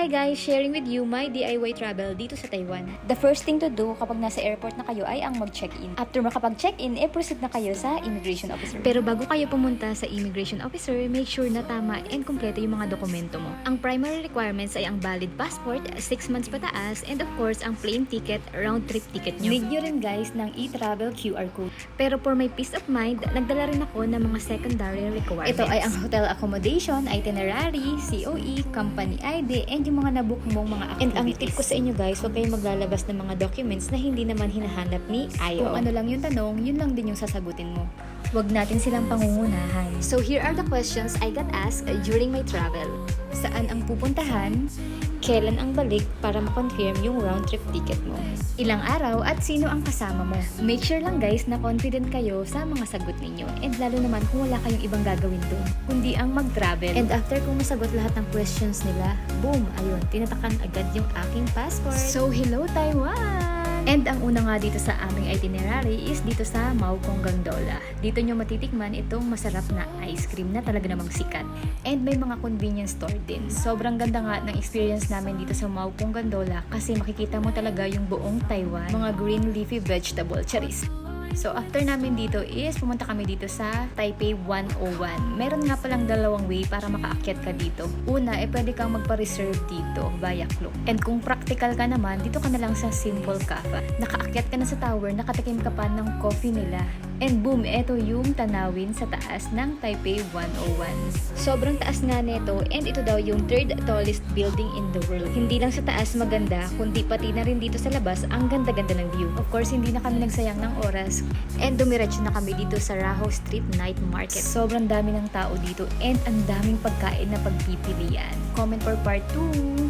Hi guys! Sharing with you my DIY travel dito sa Taiwan. The first thing to do kapag nasa airport na kayo ay ang mag-check-in. After makapag-check-in, proceed na kayo sa immigration officer. Pero bago kayo pumunta sa immigration officer, make sure na tama and kumpleto yung mga dokumento mo. Ang primary requirements ay ang valid passport, 6 months pataas, and of course, ang plane ticket, round trip ticket nyo. Need nyo rin guys ng e-travel QR code. Pero for my peace of mind, nagdala rin ako ng mga secondary requirements. Ito ay ang hotel accommodation, itinerary, COE, company ID, and yung mga nabook mong mga activities. And ang tip ko sa inyo guys, huwag kayong maglalabas ng mga documents na hindi naman hinahanap ni IO. Kung ano lang yung tanong, yun lang din yung sasagutin mo. Huwag natin silang pangungunahan. So here are the questions I got asked during my travel. Saan ang pupuntahan? Kailan ang balik para ma-confirm yung round trip ticket mo? Ilang araw at sino ang kasama mo? Make sure lang guys na confident kayo sa mga sagot ninyo. And lalo naman kung wala kayong ibang gagawin doon, kundi ang mag-travel. And after kong masagot lahat ng questions nila, boom, ayun, tinatakan agad yung aking passport. So hello Taiwan! And ang una nga dito sa aming itinerary is dito sa Maokong Gondola. Dito nyo matitikman itong masarap na ice cream na talaga namang sikat. And may mga convenience store din. Sobrang ganda nga ng experience namin dito sa Maokong Gondola kasi makikita mo talaga yung buong Taiwan. Mga green leafy vegetable, charis. So after namin dito is pumunta kami dito sa Taipei 101. Meron nga palang dalawang way para makaakyat ka dito. Una, pwede kang magpa-reserve dito via Klook. And kung practical ka naman, dito ka na lang sa Simple Cafe. Nakaakyat ka na sa tower, nakatikim ka pa ng coffee nila. And boom, eto yung tanawin sa taas ng Taipei 101. Sobrang taas nga nito and ito daw yung third tallest building in the world. Hindi lang sa taas maganda, kundi pati na rin dito sa labas ang ganda-ganda ng view. Of course, hindi na kami nagsayang ng oras. And dumiretso na kami dito sa Raho Street Night Market. Sobrang dami ng tao dito and ang daming pagkain na pagpipilian. Comment for part 2!